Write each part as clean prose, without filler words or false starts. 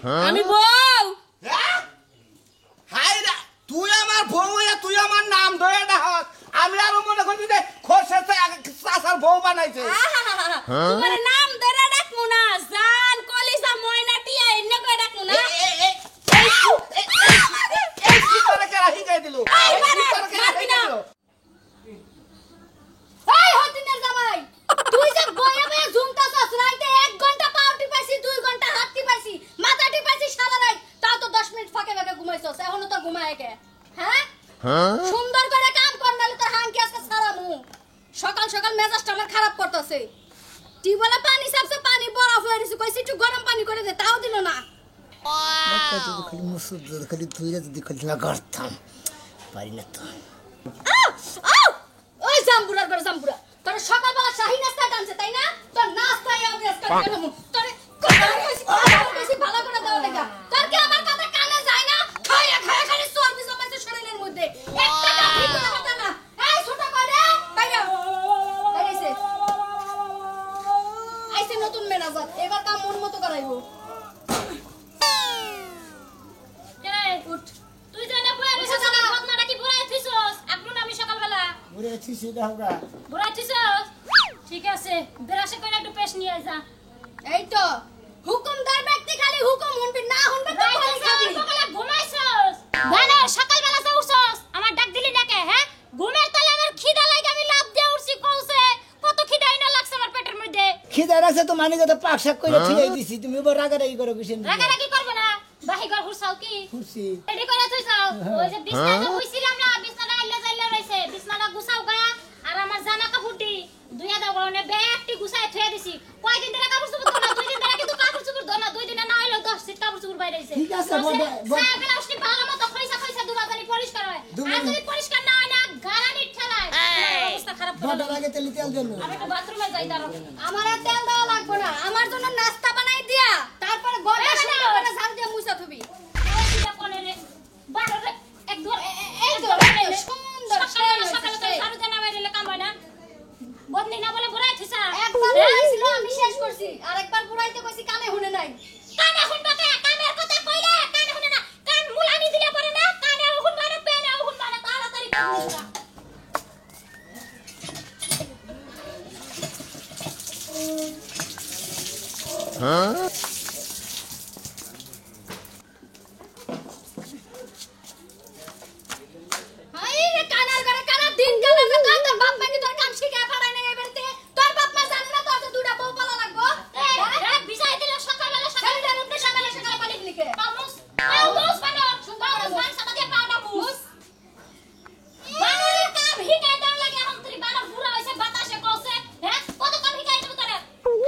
আমি বউ। হাই রে তুই আমার বউ হইয়া তুই আমার নাম ধরে ডাকস আমি আর মনে করবি যে খোরশের চাচার বউ বানাইছে তোমার নাম ধরে ডাকমু না জান কলিজা ময়না টিয়া এনে কই ডাকমু না এই কি করে কেরা হিগাই দিল এই মারবি না এই হতিনের জামাই তুই যে বয়া বয়া ঝুমতাছস রাইতে 1 ঘন্টা পাউটি পাইছি 2 ঘন্টা হাতটি পাইছি মাথাটি পাইছি সারা রাত তাও তো 10 মিনিট ফাঁকে ফাঁকে ঘুমাইছস এখনো তো ঘুমায় কে হ্যাঁ সুন্দর করে কাম কর নালে তোর হাঙ্কি আজকে সারামু সকাল সকাল মেজাজটা আমার খারাপ করতেছে টিউবওয়েলে পানি সাবছে পানি বরফ হয়ে গেছে কইছি একটু গরম পানি করে দে তাও দিল না খালি মুসুদ খালি তুই যদি খালি না করতাম পারি না তো ওই জাম্বুরার বড় জাম্বুরা তোর সকালবেলা শাহী নাস্তা টানছে তাই না তোর নাস্তায় আমি আজকে কেন তোরে কইছি ভালো করে দাও লাগা তোর কি আমার কথা কানে যায় না খায়া খায়া খালি চর্বি জমাইছে শরীরের মধ্যে একটা না ঠিক কথা না এই ছোট করে বাইরে বাইরেছে আইছে নতুন ম্যানেজার এবার কাম মন মতো করাইবো উঠ তুই জানা বয়া রেছে জানা বদনাটা কি বড়াই থিছস আপনি আমি সকালবেলা ওরে ঠিকই দাওগা বড়াই থিছস ঠিক আছে বেরাসে কইরা একটু পেশ নিয়ে যা এই তো হুকুমদার ব্যক্তি খালি হুকুম শুনবি না শুনবে তো বলি খাবি সকালে ঘুমাইছস গানা সকালবেলা যে উঠছস আমার ডাক দিলি না কে হ্যাঁ ঘুমের তলে আমার খিদা লাগে আমি লাভ দিয়ে উঠছি কইছে কত খিদাই না লাগছে আমার পেটের মধ্যে খিদা রাখছে তো মানে যত পাক শাক কইরা থিয়াই দিছি তুমি বড় রাগারাগি করো কিসেন রাগারাগি করবে না বাহি ঘর হুরছাও কি খুশি এডি করে তুইছাও ওই যে বিছনাটা হইছিলাম না বিছনাটা আইলে যাইলে রইছে বিছনাটা গুছাও গা আর আমার জামা কাপড়টি দুইয়া দাও গনে ব্যাগটি গুছায় থুয়ে দিছি কয়দিন ধরে কাপড় চোপড় ধোনা 2 দিন ধরে কিন্তু কাপড় চোপড় ধোনা 2 দিনে না হইলো 10 সিট কাপড় চোপড় বাইরে আইছে ঠিক আছে বড় সাইকেল আসনি ভালো মতো খইসা খইসা দুবাদানি পরিষ্কার হয় আর যদি পরিষ্কার না হয় না গারানি ঠেলায় অবস্থা খারাপ করে বড় লাগে তেল তেল জন্য আমি একটু বাথরুমে যাই দাঁড়াও আমার আর তেল দেওয়া লাগবে না আমার জন্য নাস্তা বানাই দিয়া তারপরে গড়া সুন্দর করে ঝাড় দিয়ে মুছা থুবি ওইটা কোনে রে বাড়ো রে এক ধর এই ধর সুন্দর সকালে তো সারু জানা বাইরে কাম হয় না বদনি না বলে বুড়াই থিসা একবার বুড়াইছিল আমি শেষ করছি আর একবার বুড়াইতে কইছি কানে শুনে নাই কানে শুনবা কে কানের কথা কইলে কানে শুনে না কান মুলানি দিলে পরে না কানে শুনবা না পেনে শুনবা না তাড়াতাড়ি বুঝবা হাই রে কানার ঘরে কানা দিন গেল না কান তোর বাপ মানি তোর কাম শিখা পারাই না এবারতে তোর বাপ মা জানে না তোর তো দুইটা বউ পালা লাগবো এই বিছাই দিলে সকালবেলা সকালে উঠে সকালে পানি লিখে পাউস পাউস পানো সুন্দর মান সাথে পাউডা মুস বানরের কাম হিকাই দাও লাগে এখন তুই বানর পুরা হইছে বাতাসে কইছে হ্যাঁ কত কাম হিকাই দেব তোরে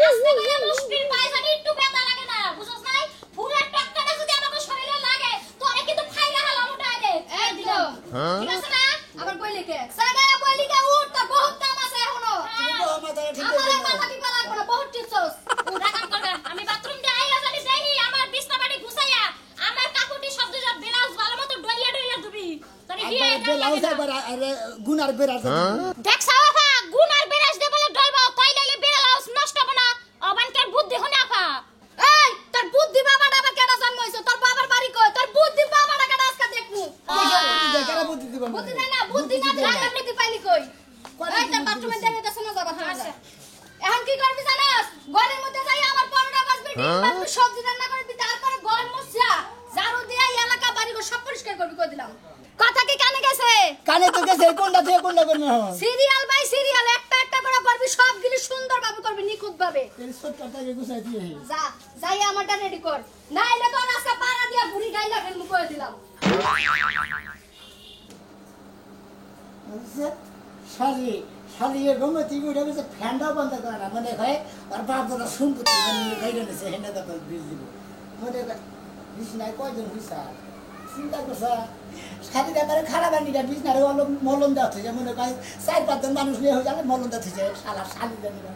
আস্তে করে মুষ্টির পায়ে জানি একটু ব্যথা লাগে না বুঝছস নাই পুরা টকটাটা যদি আমাকে শরীরে লাগে তোরে কিন্তু ফাইলা হালাম উঠাই দে এই দিলো ঠিক আছে না আবার বই লিখে সাগায়া বই লিখে উঠ তো বহুত কাম আছে এখনো আমার মাথা টিপা লাগবে না বহুত টিপছস উঠা কাম করবে আমি বাথরুম দিয়ে আইয়া জানি যাইনি আমার বিছনা বাড়ি গুছাইয়া আমার কাপড়টি সব দুজা ব্লাউজ ভালো মতো ডইয়া ডইয়া দিবি তোরে কি ব্লাউজ আবার গুনার বেরা দেখ সাওয়া গুনার বেরাস দে বলে ডলবা কইলে ব্লাউজ নষ্ট হবে না অবানকার বুদ্ধি হনা ফা এই তোর বুদ্ধি বাবাটা আবার কেডা জন্মইছো তোর বাবার বাড়ি কই তোর বুদ্ধি বাবাটা কেডা আজকে দেখমু কেন বুদ্ধি দিবা বুদ্ধি নাই না বুদ্ধি না ঢাকা নিতে পাইলি কই এই তোর বাথরুমে দেখে তো শোনা যাবে আচ্ছা এখন কি করবি জানাস ঘরের মধ্যে যাই আমার 15টা বাজবে ঠিক সবজি রান্না করবি তারপরে ঘর মুছয়া ঝাড়ু দিয়া এলাকা বাড়ি ঘর সব পরিষ্কার করবি কই দিলাম কথা কি কানে গেছে কানে তো গেছে কোনটা থেকে কোনটা করবে সিরিয়াল বাই সিরিয়াল একটা একটা করে করবি সবগুলি সুন্দর ভাবে করবি নিখুঁত ভাবে এই সবটাকে গুছাই দিয়ে যা যাই আমারটা রেডি কর না এলে তো আজকে পাড়া দিয়া বুড়ি গাইলা ফেলমু কই দিলাম শালি শালি এর রুমে তুই উঠে গেছে ফ্যানটাও বন্ধ করে না মনে হয় আর বাপ দাদা শুনবো গাইলে নিছে হেন্ডা দাদা বিল দিব মনে বিছনায় কয়জন হইছা চিন্তা করছা খালি ব্যাপারে খারাপ আনিটা বিছনারে অলপ মলম দেওয়া হয়েছে মনে হয় 4-5 জন মানুষ নিয়ে হয়ে যাবে মলম দেওয়া হয়েছে শালা শালি জানি না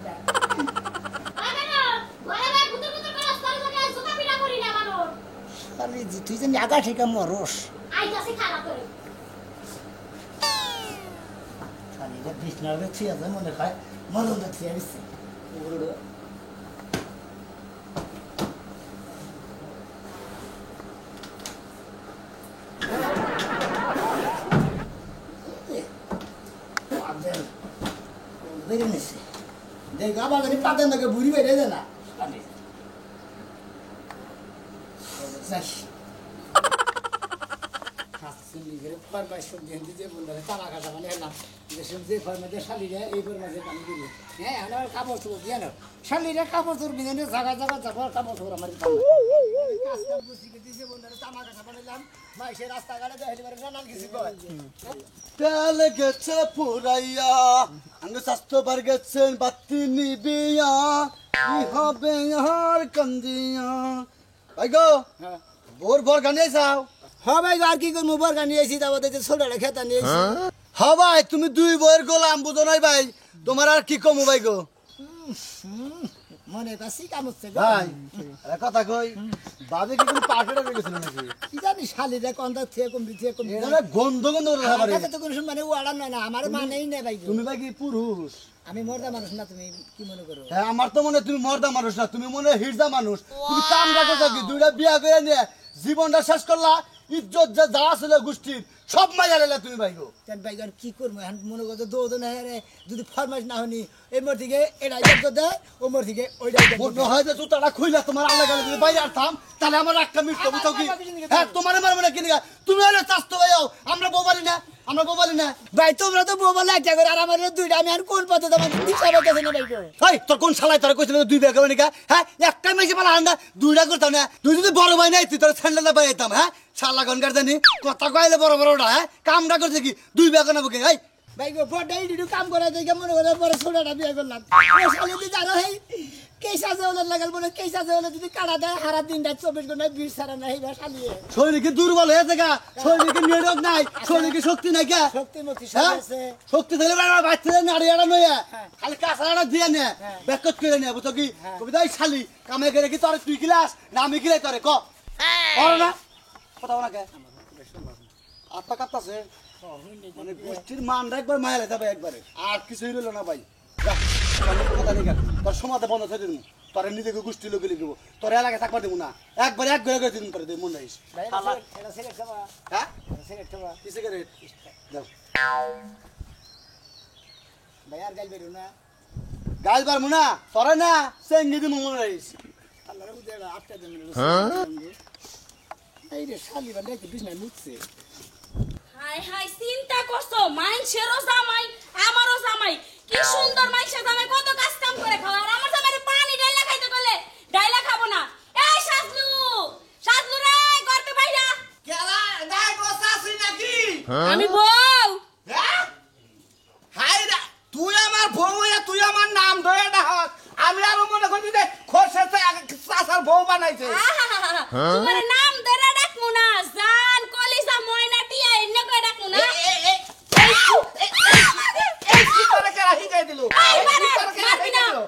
শালি তুই জানি আগা ঠিকা মরস আইতাছি খারাপ করে শালি বিছনারে ছিয়া যায় মনে হয় মলম দেওয়া হয়েছে গাইরে নিছে দেখ আবার জানি পাতেন থেকে বুড়ি বেড়ে যায় না যাই ফরমাইশ যে বলতে তারা কাটা মানে এলাম যে ফরমাইশে শালিরা এই ফরমাইশে কাম করি হ্যাঁ আমার কাপড় চোপড় দিয়ে না শালিরা কাপড় চোপড় বিধানে জায়গা জায়গা যাবো কাপড় চোপড় আমার কাজ কাম করছি যে বলতে তামা কাটা বানাইলাম মাইসে রাস্তাঘাটে দেখে পারে নানান কিছু কয় তেল গেছে পুরাইয়া আঙ্গ স্বাস্থ্য বার গেছেন বাতি নিবিয়া কি হবে আর কান্দিয়া ভাই গো হ্যাঁ ভোর ভোর গানে যাও হ্যাঁ ভাই আর কি করবো বরগা নিয়ে এসি তারপর দেখছি ছোটটা খেতা নিয়ে এসি হ্যাঁ ভাই তুমি দুই বইয়ের গোলাম বুঝো নাই ভাই তোমার আর কি কমু ভাই গো মনে কাছি কাম হচ্ছে ভাই একটা কথা কই বাজে কি কোনো পার্টিটা হয়ে গেছিল নাকি কি জানি শালিরা কন্টা থেকে কমবি এটা গন্ধ গন্ধ কথা পারে তো কোনো মানে ওয়াড়া নয় না আমার মানেই নেই ভাই তুমি ভাই কি পুরুষ আমি মর্দা মানুষ না তুমি কি মনে করো হ্যাঁ আমার তো মনে হয় তুমি মর্দা মানুষ না তুমি মনে হয় হিজড়া মানুষ তুমি কাম রাখো থাকি দুইটা বিয়া করে নিয়ে জীবনটা শেষ করলা ইজ্জত যা ছিল গোষ্ঠীর সব মাইয়া লেলা তুমি ভাই গো তেন ভাই আর কি করবো এখন মনে করছো দৌড় রে যদি ফরমাইশ না হনি এই মোর থেকে এটা ইজ্জত দেয় ও মোর থেকে ওইটা মনে হয় যে জুতাটা খুইলা তোমার আল্লাহ গেলে যদি বাইরে আরতাম তাহলে আমার একটা মিটতো বুঝছো কি হ্যাঁ তোমার আমার মনে কিনে তুমি হলে চাস্তো ভাইও আমরা বউ বলি না ভাই তোমরা তো বউ বলে একটা করে আর আমার দুইটা আমি আর কোন পথে তোমার দিশা পাইতেছি না ভাই এই তোর কোন শালাই তোরা কইছিল দুই বিয়া করবি নাকি হ্যাঁ একটা মেশে পালা আন্দা দুইটা করতাম না তুই যদি বড় ভাই নাই তুই তোর স্যান্ডেলটা বাইতাম হ্যাঁ শালা গনকার জানি কথা কইলে বড় বড়টা হ্যাঁ কামটা করছে কি দুই বিয়া করে বুকে এই ভাই গো বড়াই ডিডু কাম করে দেখে মনে করে পরে ছোটটা বিয়ে করলাম ও শালি দি জানো হেই কেসা জেওলে লাগাল বলে কেসা জেওলে যদি কাটা দেয় হারা দিনটা 24 ঘন্টা বিষ ছাড়া নাই বা শালিয়ে শরীরে দুর্বল হয়েছে গা শরীরে নিরোগ নাই শরীরে শক্তি নাই কে শক্তি মুক্তি হ্যাঁ? আছে শক্তি থাকলে বাচ্চাদের নাড়ি আড়া নয়া খালি কাঁচাড়া দিয়ে নে ব্যাকত করে নে বুঝছো কি কবিতা শালি কামে করে কি তোর তুই কিলাস না আমি কিলাই তোরে ক না কথা বলা কে আত্মা কাঁপতাছে মানে গোষ্ঠীর মানটা একবার মায়া যাবে একবারে আর কিছুই রইল না ভাই যা কথা নেই তোর সমাধে বন্ধ করে দিন তোর নিজেকে গোষ্ঠী লোকে লিখবো তোর এলাকায় থাকবার দেবো না একবার এক ঘরে করে দিন করে দেব মন রাখিস ভাই এটা সিগারেট খাবা হ্যাঁ সিগারেট খাবা কিসে করে যাও ভাই আর গাল বেরো না গাল পারবো না তোরা না সেঙ্গি দিন মন রাখিস আল্লাহর বুঝে আটটা দিন এই রে শালি বান্দা কি বিছনায় মুছছে হাই হাই চিন্তা করছো মাইনছেরও জামাই আমারও জামাই কি সুন্দর মাইনছের জামাই কত কাজ কাম করে খাওয়া আর আমার জামাইরে পানি ডাইলা খাইতে বলে ডাইলা খাবো না এই সাজলু সাজলু রে করতে বাইরা কেলা নাই বসাছি নাকি আমি বউ হ্যাঁ হাই রে তুই আমার বউ হইয়া তুই আমার নাম ধরে ডাক আমি আর মনে করি যে খোরশের চাচার বউ বানাইছে তোমার নাম ধরে ডাকমু না জান কলিজা ময়না টিয়া এনে কই ডাকমু না এই কি করে কেরা হিগাই দিল এই মারে, কি করে কেরা মারবি হিগাই না। দিল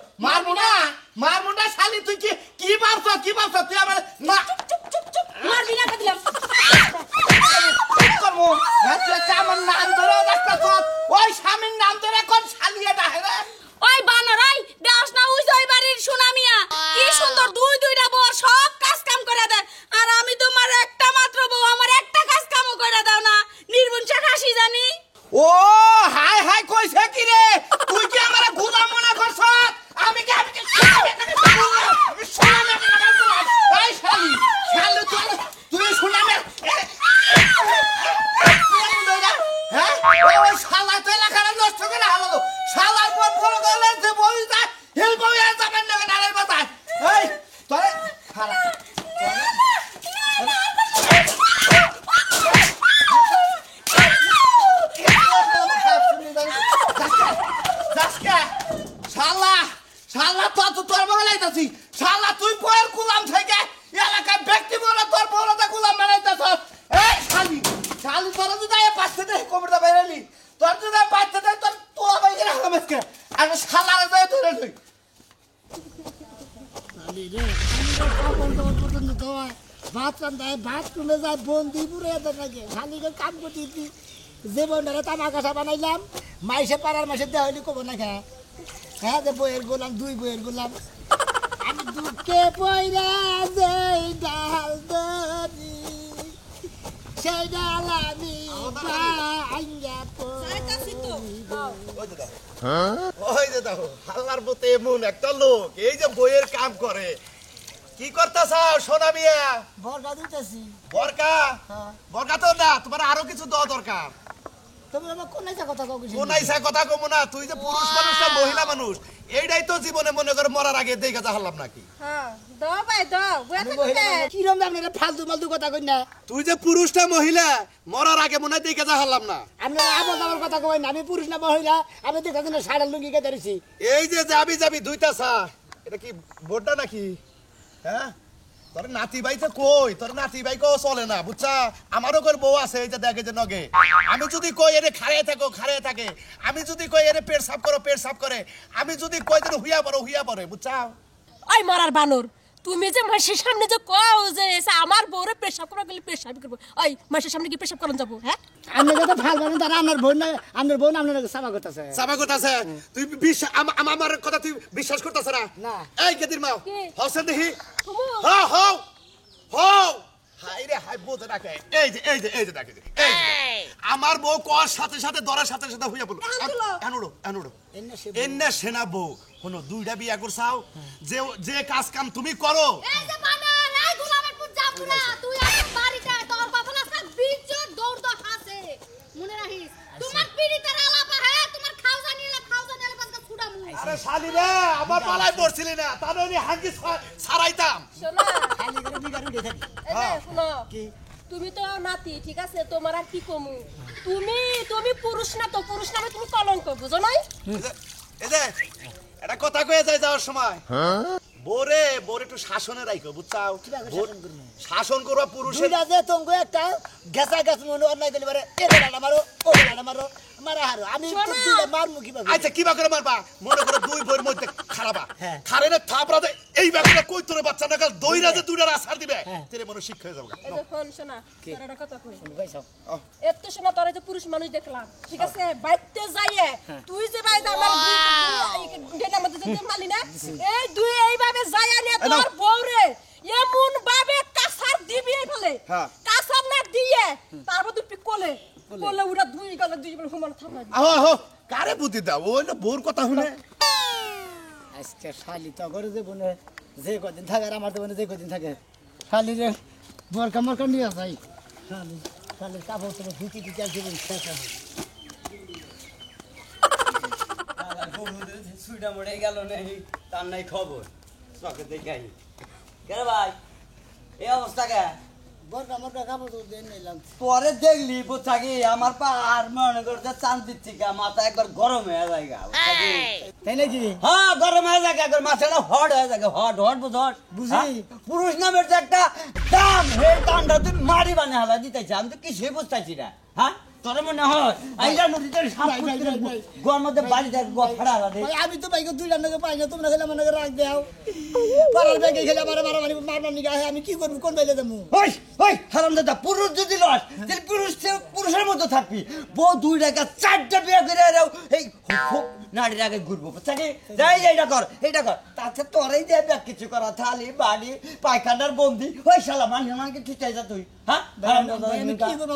মারমু না শালি তুই কি ভাবছ তুই আমার মা চুপ চুপ চুপ মারবি না কদিলাম কি করবো হ্যাঁ তুই একটা আমার নাম ধরে ডাক্তার তো ওই স্বামীর নাম ধরে কোন শালিয়ে ডাকে রে ওই বানরাই দাস না উই জয় বাড়ির সোনামিয়া কি সুন্দর দুইটা বউ সব কাজ কাম করে দেয় আর আমি তোমার একটা মাত্র বউ আমার একটা কাজ কামও করে দাও না নির্বুন চাকাশি জানি ও হাই হাই কইছে কি রে তুই কি আমারে গোলাম মনে করছ আমি কি আমি শোনা না এই শালি তুই শোনা না হ্যাঁ ওই শালা তো এলাকাটা নষ্ট করে হালালো শালার পর ফলো করলে যে বই যায় হিল বই আর যাবেন না নারের মাথায় এই তোরে হালা শালা তো তোর বানাইতাছি শালা তুই বইয়ের গোলাম থেকে এলাকার ব্যক্তি বলে তোর বড়টা গোলাম বানাইতাছ এই শালি তোর যদি আয় পাচ্ছে দে কবিতা বাইরালি তোর যদি পাচ্ছে দে তোর তোলা বাইরে রাখলাম আজকে আর শালারে যায় ধরে তুই শালি রে কাপড় দাপড় পর্যন্ত ধোয়া ভাত রান্ধায় ভাত তুলে যায় বন্দি পুরে থাকে শালিকে কাম করতে যে বন্ধারে তামা কাঁচা বানাইলাম মাইসে পাড়ার মাসে দেওয়া হইলে কব না খা হ্যাঁ যে বইয়ের গোলাম দুই বইয়ের গোলাম আমি দুঃখে পয়রা যেই ডাল ধরি সেই ডাল আমি ভাঙ্গা যাইতাছি তো ওই যে দেখো ওই যে দেখো আল্লাহর মতো এমন একটা লোক এই যে বইয়ের কাম করে কি করতেছ সোনা মিয়া বরকা দিতেছি বরকা হ্যাঁ বরকা তো না তোমার আরো কিছু দেওয়া দরকার তুমি আমার কোন নাইসা কথা কও কিছু কোন আইসা কথা কমু না তুই যে পুরুষ মানুষ না মহিলা মানুষ এইটাই তো জীবনে মনে করে মরার আগে দেখে যা হারলাম নাকি হ্যাঁ দাও ভাই দাও বুয়া থাকবে কি রকম আপনারা ফালতু ফালতু কথা কই না তুই যে পুরুষটা মহিলা মরার আগে মনে হয় দেখে যা হারলাম না আপনারা আবার আমার কথা কই না আমি পুরুষ না মহিলা আমি দেখা দিন সাড়া লুঙ্গি কে ধরেছি এই যে যাবি যাবি দুইটা চা এটা কি বোর্ডটা নাকি হ্যাঁ তোর নাতি ভাই তো কই তোর নাতি ভাই কো চলে না বুঝছা আমারও করে বউ আছে এই যে দেখে যে নগে আমি যদি কই এরে খাড়িয়ে থাকো খাড়িয়ে থাকে আমি যদি কই এরে পেট সাফ করো পেট সাফ করে আমি যদি কই যেন হুইয়া পড়ে বুঝছা ওই মরার বানর তুমি যে মাসের সামনে যে কও যে আমার বউরে পেশাব করা গেলে পেশাব করব ওই মাসের সামনে কি পেশাব করন যাব হ্যাঁ আপনি কত ফাল বানেন তারা আপনার বোন না আপনার বোন আপনার সাবা করতেছে সাবা কথা আছে তুই আমার কথা তুই বিশ্বাস করতেছ না না। এই কেদির মাও কি? হসেন দেখি হুমু। হ্যাঁ হও হও হাই রে হাই বোঝে ডাকে এই যে ডাকে এই যে। আমার বউ কর সাথে সাথে দরার সাথে সাথে হইয়া বলো আনুড়ো এন্না সেনা বউ কোন দুইটা বিয়া করছাও যে যে কাজ কাম তুমি করো এই যে বানর এই গোলামের পুত যাব না তুই আমার বাড়িতে তোর বাবা না সব বিচর দৌড় দৌড় আছে মনে রাখিস তোমার পিড়িতের আলাপা হ্যাঁ তোমার খাওজা নিলে পাঁচটা ছুড়ামু আরে শালি রে আমার পালায় পড়ছিলি না তাহলে আমি হাঙ্গি ছাড়াইতাম শোনা খালি করে বিগাড় উঠে থাকি এই যে শুনো তুমি তো নাতি ঠিক আছে তোমার আর কি কমু তুমি পুরুষ না তো পুরুষ নামে তুমি কলঙ্ক বুঝো নাই এই যে এটা কথা কয়ে যায় যাওয়ার সময় বোরে একটু শাসনে রাখো বুঝছাও শাসন করবা পুরুষের দুইটা যে তোমাকে একটা গেছা গাছ মনে অন্যায় দিলে পারে এরা মারো ও মারো মারা হারো আমি দুইটা মারমু কিভাবে আচ্ছা কিবা করে মারবা মনে করো দুই বইয়ের মধ্যে খারাপা হ্যাঁ। খারে না থাপড়া দে এই ব্যাপারটা কই তোর বাচ্চা না কাল দইরা যে দুইটা আসার দিবে হ্যাঁ। তেরে মনে শিক্ষা হয়ে যাবে এই যে ফোন শোনা তোর একটা কথা কই কইছো এত শোনা তোর যে পুরুষ মানুষ দেখলাম ঠিক আছে বাইতে যাইয়ে তুই যে বাইতে আমার গেনা মধ্যে যে মালি না এই দুই এইভাবে যাইয়া নিয়ে তোর বউরে এমন ভাবে কাসার দিবি ফেলে হ্যাঁ। কাসার না দিয়ে তারপর তুই কোলে উড়া দুই গলে দুই বলে হুমান থামাই আহো কারে বুদ্ধি দাও ওই না বোর কথা শুনে আজকে শালি তো করে যে বনে যে কদিন থাকে আর আমার তো বনে যে কদিন থাকে শালি রে বরকা মরকা নিয়ে যাই শালি কাপড় তো ধুতি দিতে জীবন শেষ হয় সুইটা মরে গেল নেই তার নাই খবর চকে দেখাই কেন ভাই এই অবস্থা কে বরকা মরকা কাপড় তো দিয়ে নিলাম পরে দেখলি বোঝাকি আমার পা আর মনে করতে চান দিচ্ছি গা মাথা একবার গরম হয়ে যায় গা তাই নাকি হ্যাঁ গরম হয়ে যায় একবার মাথাটা হট হয়ে যায় হট বুঝ হট বুঝি। পুরুষ নামের যে একটা দাম হে দামটা তুই মারি বানে হালা দিতেছি আমি তো কিছুই বুঝতেছি না হ্যাঁ তোর মনে হয় আইলা নদীতে গোয়ার মধ্যে বাড়িতে ফাড়া হালা দে ভাই আমি তো ভাইকে দুইটা নাকি পাই না তোমরা খেলে মনে করে রাখ দেও পাড়ার ব্যাগে খেলে আমার মারামারি মারবার নিকে আমি কি করবো কোন বাইলে যাবো ওই ওই হারামদাদা পুরুষ যদি লস তাহলে পুরুষের মতো থাকবি বউ দুই টাকা চারটা বিয়ে করে এরাও এই নারীর আগে ঘুরবো বুঝছি যাই এইটা কর তাছাড়া তোরাই দেবে কিছু করা থালি বাড়ি পায়খানার বন্দি ওই শালা মানকে ঠিক যা তুই হ্যাঁ আমি কি করবো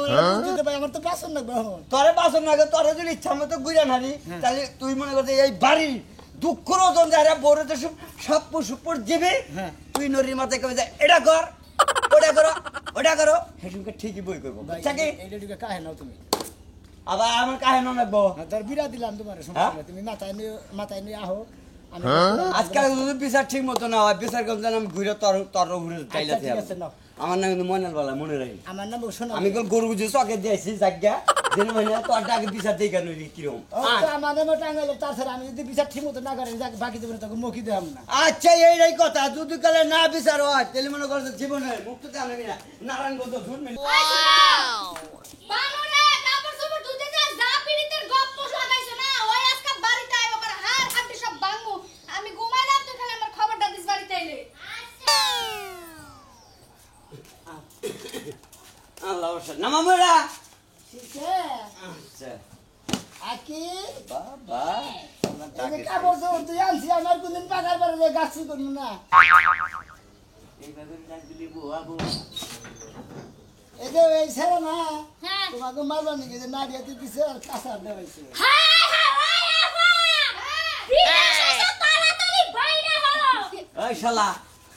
ভাই আমার তো পাসন না গ্রহণ তোরে বাসন না তোরে যদি ইচ্ছা মতো ঘুরে নারি তাহলে তুই মনে করতে এই বাড়ির দুঃখ রোজন যারা বড় তো সব সুপুর দিবি তুই নদীর মাথায় কবে যায় এটা কর ওটা করো সেটুকে ঠিকই বই করবো বুঝছি এইটা কাহে নাও তুমি আবার আমার কাহে না লাগবো তোর বিরা দিলাম তোমার সমস্যা তুমি মাথায় নিয়ে আহো আমি আজকাল যদি বিচার ঠিক মতো না হয় বিচার করতে আমি ঘুরে তর ঘুরে চাইলে আচ্ছা, ঠিক আছে, নাও। আমার নাম কিন্তু মনে বলা মনে রাখি আমার নাম শোনো আমি গরু বুঝে চকে দিয়েছি জায়গা যেন মানে তোরটা আগে বিচার দিয়ে কেন কিরকম আমার নামে টাঙ্গাইলে তাছাড়া আমি যদি বিচার ঠিক মতো না করি বাকি দেবো তোকে মুখি দেব না আচ্ছা এইটাই কথা যদি কালে না বিচার হয় তাহলে মনে করছে জীবনে মুক্ত জানবি না নারায়ণগঞ্জ শুনবি বানরে কাপড় চোপড় ধুতে যা যা পিড়িতের গপ্প লাগাইছে না ওই আজকে বাড়িতে আইব করে হাড় হাড়ি সব ভাঙবো আমি ঘুমাইলাম তুই খালি আমার খবরটা দিস বাড়িতে আইলে আল্লাহ নামামেরা আচ্ছা আকি বাবা এই কাপড় চোপড় তুই আনছি আমার কোনদিন পাকার পরে যে গাছি করবো না এইভাবে ডাক দিলি বুয়া বুয়া এই যে এই ছেলে না হ্যাঁ। তোমাকে মারবার নাকি যে নাড়িয়াতে দিছে আর কাঁচা আড্ডা পাইছে হায় হায় ওই আপা বিদেশ এসে তাড়াতাড়ি বাইরে হলো এই শালা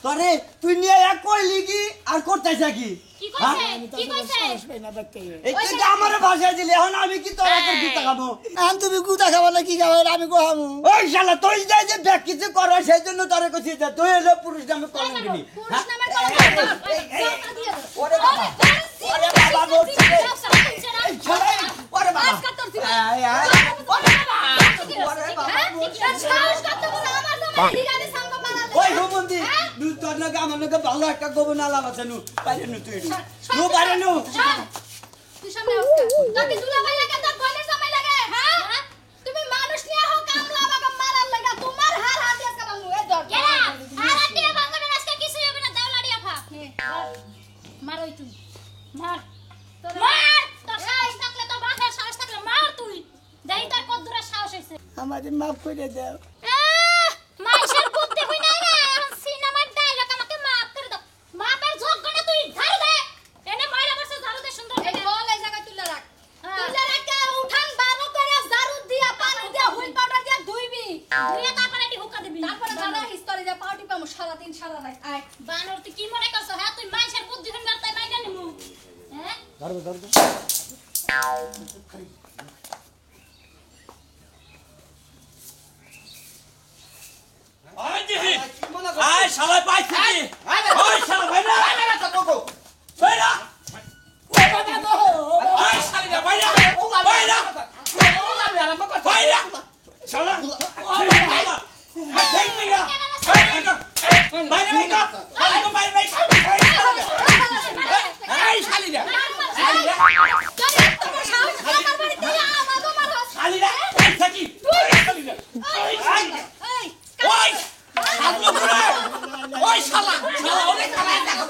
তোরে তুই নিয়ে এক কইলি কি আর করতেছ কি কি কইছে আমি তো কি আসলে কইছে সাহস পাই না দেখতে এই তুই তো আমারে ভাষায় দিলি এখন আমি কি তোর একটা গীতা খাবো এখন তুমি গুতা খাবা না কি খাবা আমি কোহামু ওই শালা তুই যাই যে ব্যাগ কিছু করো সেই জন্য তোরে কইছি যে তুই হলো পুরুষ নামে কলম দিবি পুরুষ নামের কলম দিয়ে ওরে বাবা ওরে বাবা বলছি রে এই শালা ওরে বাবা আজকে তোর দিবি আয় আয় ওরে বাবা সাহস করতে বলে আমার জামাই হিগানে সাঙ্গ মারা ওই গোবন্দি তুই তোর নাকি আমার নাকি ভালো একটা গোবন আলাপ আছে নু পারে নু তুই নু পারে নু তুই সামনে আসকা তোকে দুলাভাই লাগে তোর বোনের জামাই লাগে হ্যাঁ তুমি মানুষ নিয়ে হও কামলা আমাকে মারার লাগা তোমার হার হাত দিয়ে আজকে ভাঙু এই ধর কেরা হার হাত দিয়ে ভাঙবে না আজকে কিছু হবে না দেওলাড়ি আফা মার ওই তুই মার মার তোর সাহস থাকলে তোর বাপের সাহস থাকলে মার তুই দেই তোর কত দূরে সাহস হইছে আমাদের মাফ করে দাও মাইশের বুদ্ধি কই নাই রে এখন সিনেমার ডায়লগ আমাকে মাফ করে দাও মাপের যোগ্যটা তুই ঝাড়ু দে এনে মাইরা বসে ঝাড়ু দে সুন্দর করে বল এই জায়গায় তুলে রাখ তুলে রাখ উঠান বারো করে ঝাড়ু দিয়া পানি দিয়া হুইল পাউডার দিয়া ধুইবি ধুইয়া তারপরে এটি হুক্কা দিবি তারপরে ঝাড়ু হিস্টোরি দিয়া পাউটি পামু সারা দিন সারা রাত আয় বানর তুই কি মনে করছ হ্যাঁ তুই মাইশের বুদ্ধি হইন তাই মাইনা নিমু হ্যাঁ ধরো আয় দেখি আয় শালা পাইছি কি ওই শালা ভাই না ভাই না আয় শালা ভাই না ভাই না ভাই না শালা দেখ মিয়া ভাই না ভাই না ভাই না এই শালি না তোমার সাহস আমার বাড়িতে আমাগো মারছ শালি না এই থাকি শালি না এই ওই আগলো করে ওই শালা শালা অনেক খারাপ দেখো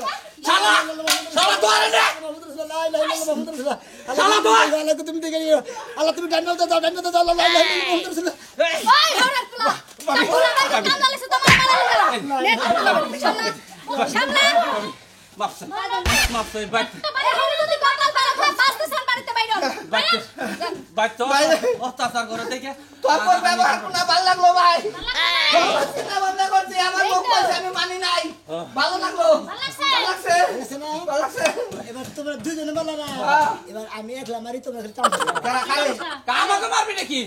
শালা শালা ধরে না শালা ধর তুমি দেখে আল্লাহ তুমি ডান্ডা দাও ডান্ডা দাও আল্লাহ ওই হরার পোলা পোলা কাম নালেছে তোমার মারা নে সামনে মাফ করে বাই এখন যদি বাকাল বাড়া খায় পাঁচটা সাল বাড়িতে বাইরে বাই তো অত্যাচার করে দেখে তোর পর ব্যবহার করতে ভালো লাগলো ভাই চিন্তা ভাবনা করছি আমার মুখ কইছে আমি মানি নাই ভালো লাগলো ভালো লাগছে ভালো লাগছে এবার তোমরা দুজনে বলো না এবার আমি একলা মারি তোমরা চাও যারা খালে আমাকে মারবি নাকি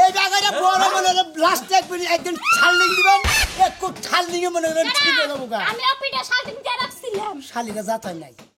এই জায়গাটা বড় মনে হলো লাস্ট একদিন ছাড়লিং দিবেন একটু ছাড়লিং মনে হলো ঠিক হয়ে যাবো আমি অপিটা শালটিং দিয়ে রাখছিলাম শালিরা যাতাই নাই